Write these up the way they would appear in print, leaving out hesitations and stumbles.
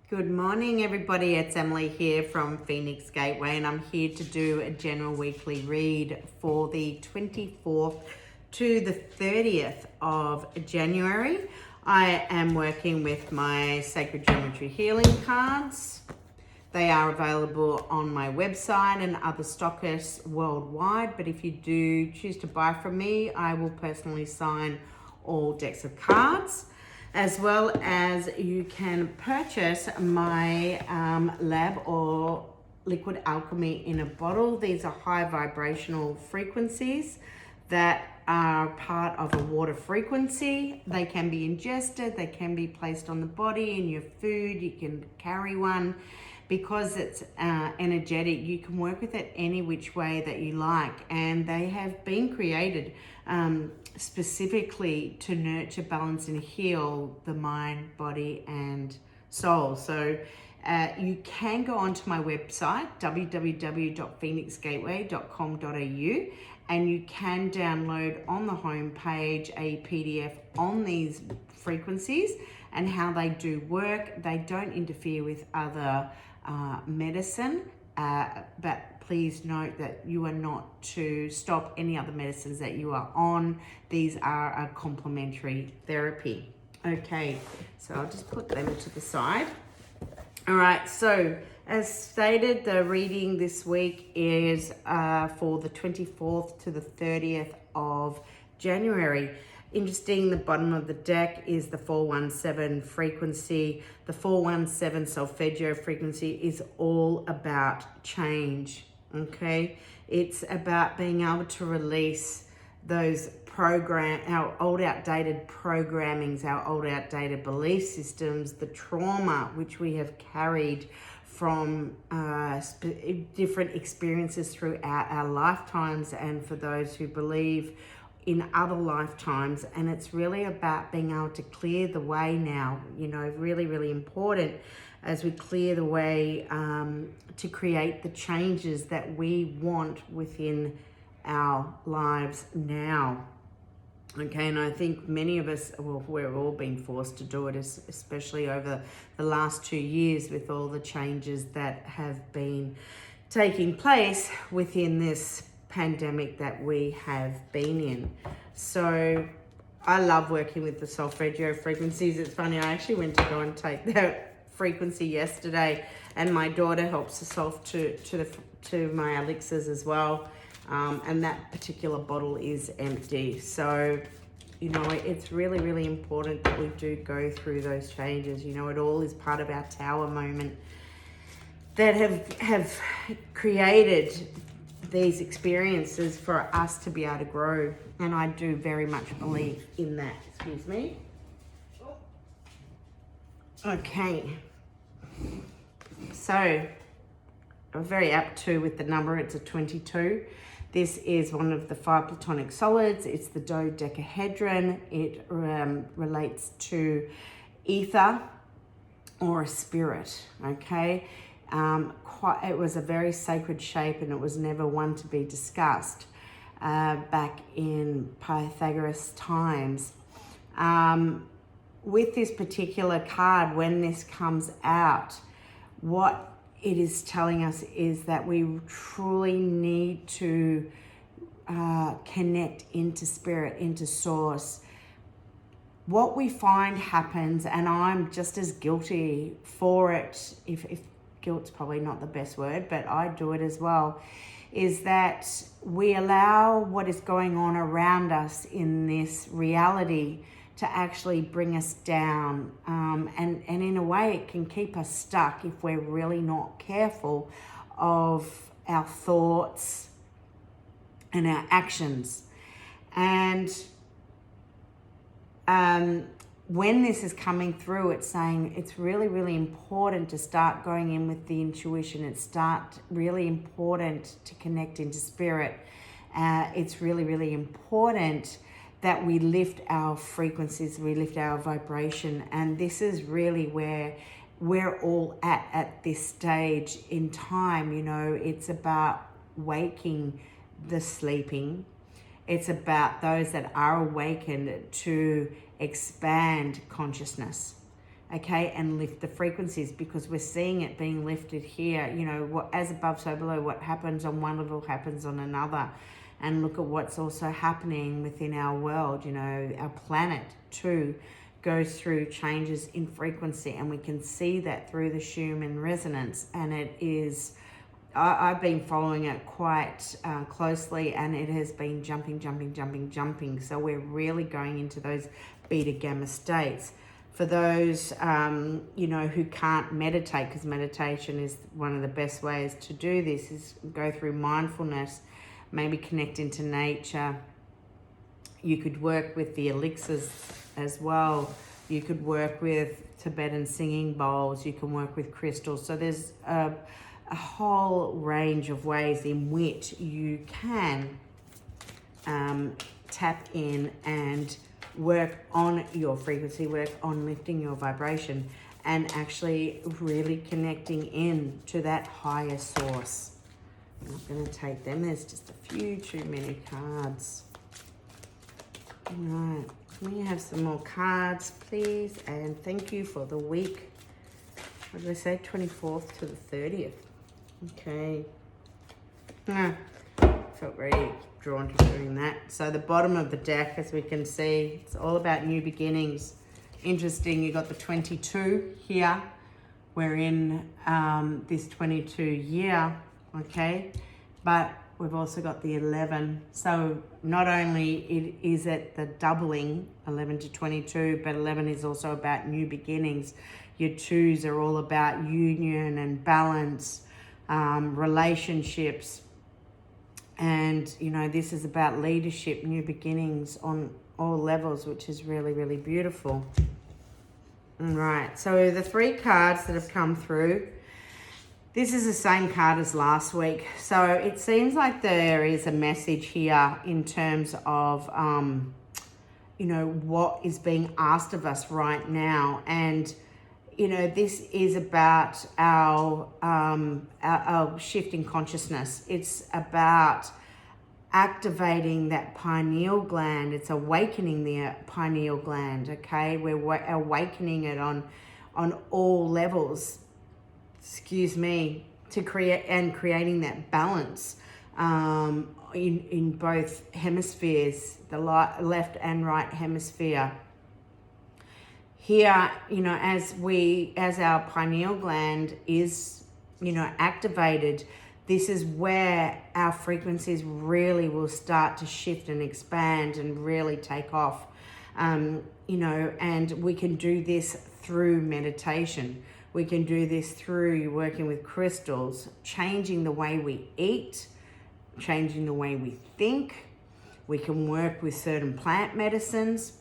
Good morning, everybody. It's Emily here from Phoenix Gateway, and I'm here to do a general weekly read for the 24th to the 30th of January. I am working with my Sacred Geometry Healing cards. They are available on my website and other stockists worldwide, but if you do choose to buy from me, I will personally sign all decks of cards. As well as you can purchase my lab or liquid alchemy in a bottle. These are high vibrational frequencies that are part of a water frequency. They can be ingested, they can be placed on the body, in your food, you can carry one. Because it's energetic, you can work with it any which way that you like, and they have been created specifically to nurture, balance and heal the mind, body and soul. So you can go onto my website www.phoenixgateway.com.au and you can download on the home page a PDF on these frequencies and how they do work. They don't interfere with other medicine, but please note that you are not to stop any other medicines that you are on. These are a complementary therapy. Okay, so I'll just put them to the side. All right, so as stated, the reading this week is for the 24th to the 30th of January. Interesting, the bottom of the deck is the 417 frequency. The 417 solfeggio frequency is all about change, okay? It's about being able to release those our old outdated programmings, our old outdated belief systems, the trauma which we have carried from different experiences throughout our lifetimes, and for those who believe in other lifetimes. And it's really about being able to clear the way now, really important as we clear the way to create the changes that we want within our lives now. Okay, and I think many of us, well, we've all been forced to do it, especially over the last 2 years with all the changes that have been taking place within this pandemic that we have been in. So I love working with the solfeggio frequencies. It's funny, I actually went to go and take that frequency yesterday, and my daughter helps us solve to my Elixirs as well. And that particular bottle is empty. So, it's really important that we do go through those changes. It all is part of our tower moment that have created these experiences for us to be able to grow. And I do very much believe in that. Excuse me. Okay. So, I'm very apt to with the number, it's a 22. This is one of the 5 platonic solids. It's the dodecahedron. It relates to ether or a spirit, okay? It was a very sacred shape, and it was never one to be discussed back in Pythagoras times. With this particular card, when this comes out, what it is telling us is that we truly need to connect into spirit, into source. What we find happens, and I'm just as guilty for it, if guilt's probably not the best word, but I do it as well, is that we allow what is going on around us in this reality to actually bring us down. And in a way, it can keep us stuck if we're really not careful of our thoughts and our actions. And when this is coming through, it's saying it's really important to start going in with the intuition. It's really important to connect into spirit. It's really important that we lift our frequencies, we lift our vibration. And this is really where we're all at this stage in time. It's about waking the sleeping. It's about those that are awakened to expand consciousness, okay, and lift the frequencies, because we're seeing it being lifted here. You know, what as above, so below. What happens on one level happens on another. And look at what's also happening within our world. You know, our planet too goes through changes in frequency, and we can see that through the Schumann resonance. And it is, I've been following it quite closely, and it has been jumping. So we're really going into those beta gamma states. For those, you know, who can't meditate, because meditation is one of the best ways to do this, is go through mindfulness, maybe connect into nature. You could work with the Elixirs as well. You could work with Tibetan singing bowls. You can work with crystals. So there's a whole range of ways in which you can tap in and work on your frequency, work on lifting your vibration, and actually really connecting in to that higher source. I'm not going to take them. There's just a few too many cards. All right. Can we have some more cards, please? And thank you for the week. What did I say? 24th to the 30th. Okay. Felt very drawn to doing that. So the bottom of the deck, as we can see, it's all about new beginnings. Interesting, you got the 22 here. We're in this 22 year, okay? But we've also got the 11. So not only is it the doubling, 11 to 22, but 11 is also about new beginnings. Your 2s are all about union and balance, relationships. And, you know, this is about leadership, new beginnings on all levels, which is really, really beautiful. All right, so the 3 cards that have come through, this is the same card as last week. So it seems like there is a message here in terms of, you know, what is being asked of us right now. And, you know, this is about our shift in consciousness. It's about activating that pineal gland. It's awakening the pineal gland, okay? We're awakening it on all levels, to creating that balance in both hemispheres, the left and right hemisphere. Here, you know, as our pineal gland is, you know, activated, this is where our frequencies really will start to shift and expand and really take off. You know, and we can do this through meditation. We can do this through working with crystals, changing the way we eat, changing the way we think. We can work with certain plant medicines.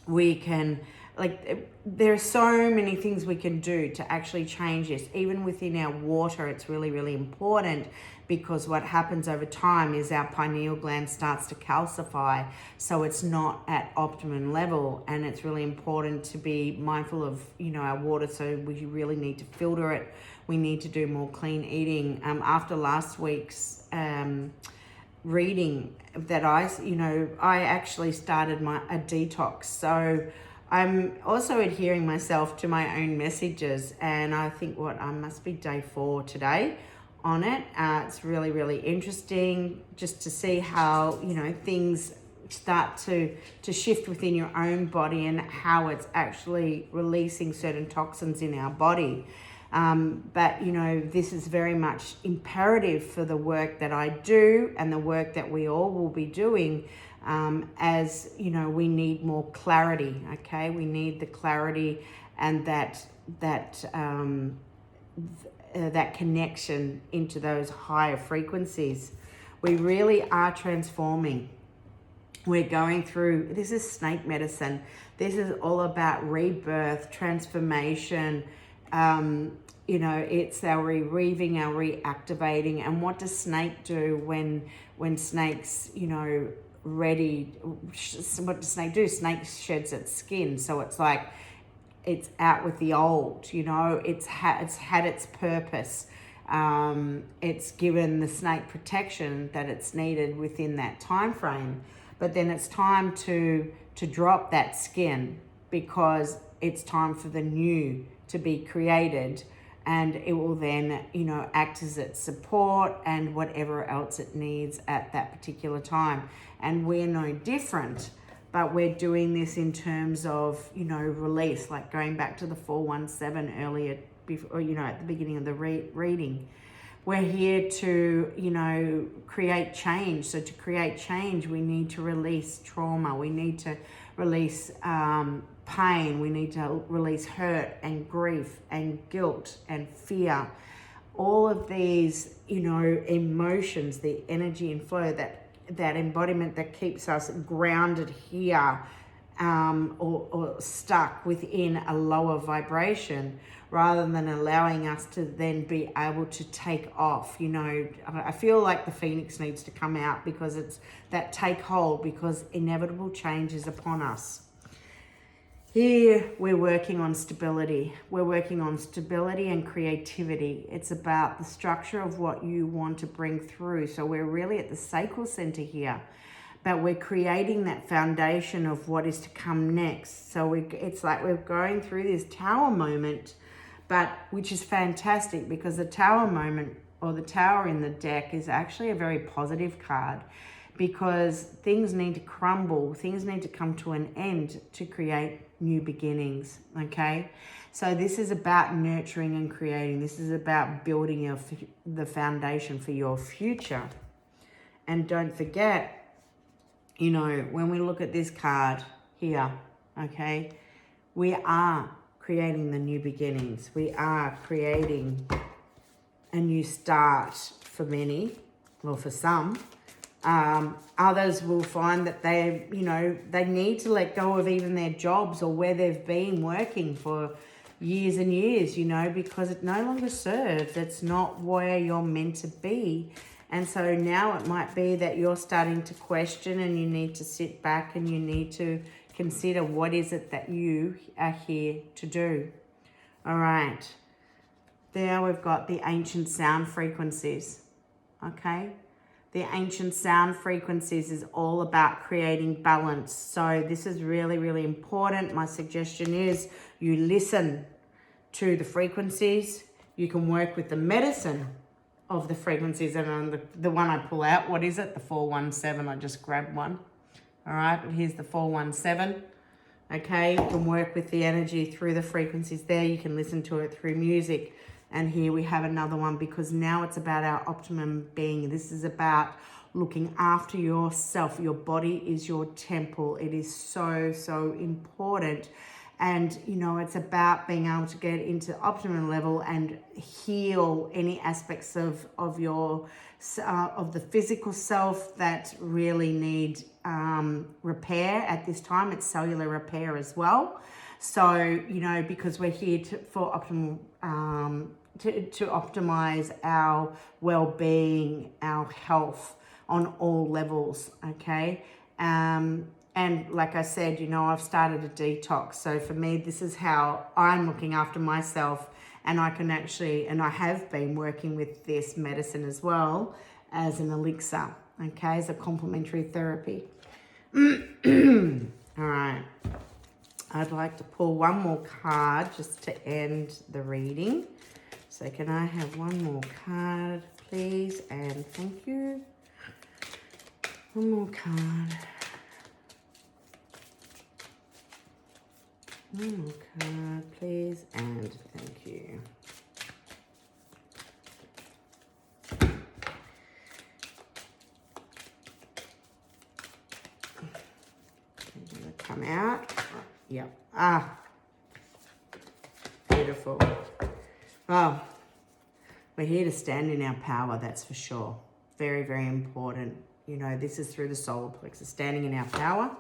We can, there are so many things we can do to actually change this. Even within our water, it's really, really important, because what happens over time is our pineal gland starts to calcify, so it's not at optimum level, and it's really important to be mindful of, you know, our water. So we really need to filter it. We need to do more clean eating. After last week's reading that I actually started a detox. So I'm also adhering myself to my own messages, and I think I must be day 4 today on it. It's really, really interesting just to see how, you know, things start to shift within your own body, and how it's actually releasing certain toxins in our body. But, you know, this is very much imperative for the work that I do and the work that we all will be doing. As you know, we need more clarity. Okay, we need the clarity and that connection into those higher frequencies. We really are transforming. We're going through, this is snake medicine. This is all about rebirth, transformation. You know, it's our reweaving, our reactivating. And what does snake do when snakes, you know, ready? What does snake do? Snake sheds its skin. So it's like, it's out with the old, you know, it's had its purpose. It's given the snake protection that it's needed within that time frame. But then it's time to drop that skin, because it's time for the new to be created, and it will then, act as its support and whatever else it needs at that particular time. And we're no different, but we're doing this in terms of, release, like going back to the 417 earlier, before, at the beginning of the reading. We're here to, create change. So to create change, we need to release trauma. We need to release pain. We need to release hurt and grief and guilt and fear. All of these, emotions, the energy and flow, that embodiment that keeps us grounded here, or stuck within a lower vibration, rather than allowing us to then be able to take off. I feel like the phoenix needs to come out, because it's that take hold, because inevitable change is upon us. Here we're working on stability. We're working on stability and creativity. It's about the structure of what you want to bring through. So we're really at the sacral center here, but we're creating that foundation of what is to come next. So it's like we're going through this tower moment, but which is fantastic, because the tower moment, or the tower in the deck, is actually a very positive card, because things need to crumble, things need to come to an end to create new beginnings. Okay, so this is about nurturing and creating. This is about building the foundation for your future. And don't forget, when we look at this card here, okay, we are creating the new beginnings. We are creating a new start for many, well, for some. Others will find that they need to let go of even their jobs, or where they've been working for years and years, because it no longer serves. It's not where you're meant to be. And so now it might be that you're starting to question, and you need to sit back and you need to consider, what is it that you are here to do? All right. There we've got the ancient sound frequencies. Okay. The ancient sound frequencies is all about creating balance. So this is really, really important. My suggestion is you listen to the frequencies. You can work with the medicine of the frequencies. And on the one I pull out, what is it? The 417. I just grabbed one. All right, but here's the 417. Okay, you can work with the energy through the frequencies there. You can listen to it through music. And here we have another one, because now it's about our optimum being. This is about looking after yourself. Your body is your temple. It is so, so important. And, it's about being able to get into optimum level and heal any aspects of your of the physical self that really need repair at this time. It's cellular repair as well. So, because we're here for optimal, to optimize our well-being, our health on all levels, okay? And like I said, I've started a detox. So for me, this is how I'm looking after myself. And I can actually, and I have been working with this medicine as well as an elixir, okay, as a complementary therapy. All right. I'd like to pull one more card just to end the reading. So can I have one more card, please? And thank you. One more card. One more card, please, and thank you. Come out. Yep. Beautiful. Oh, we're here to stand in our power, that's for sure. Very, very important. This is through the solar plexus, standing in our power.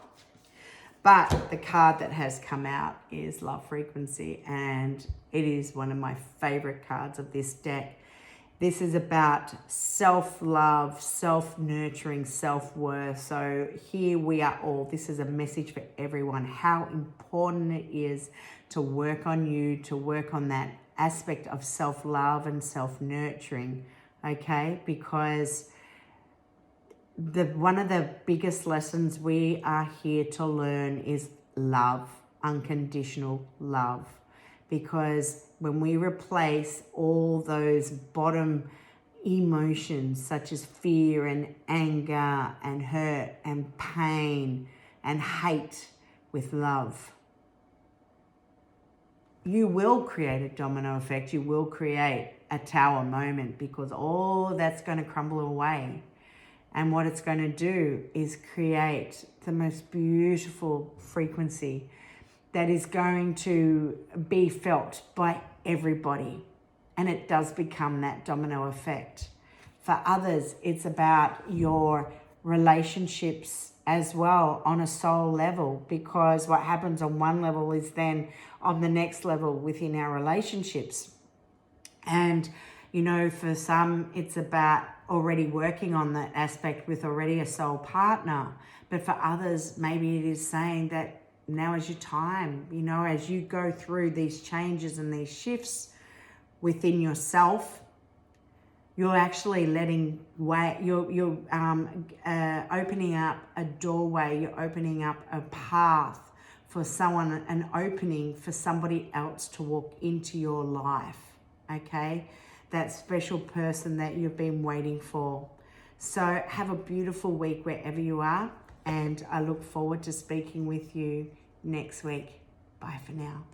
But the card that has come out is Love Frequency, and it is one of my favorite cards of this deck. This is about self-love, self-nurturing, self-worth. So here we are all. This is a message for everyone, how important it is to work on you, to work on that aspect of self-love and self-nurturing, okay? Because one of the biggest lessons we are here to learn is love, unconditional love. Because when we replace all those bottom emotions such as fear and anger and hurt and pain and hate with love, you will create a domino effect. You will create a tower moment, because all that's going to crumble away. And what it's going to do is create the most beautiful frequency that is going to be felt by everybody. And it does become that domino effect. For others, it's about your relationships as well on a soul level, because what happens on one level is then on the next level within our relationships. And, you know, for some, it's about already working on that aspect with already a soul partner. But for others, maybe it is saying that now is your time, you know, as you go through these changes and these shifts within yourself, you're actually letting way, you're opening up a doorway, you're opening up a path for someone, an opening for somebody else to walk into your life, okay? That special person that you've been waiting for. So have a beautiful week wherever you are, and I look forward to speaking with you next week. Bye for now.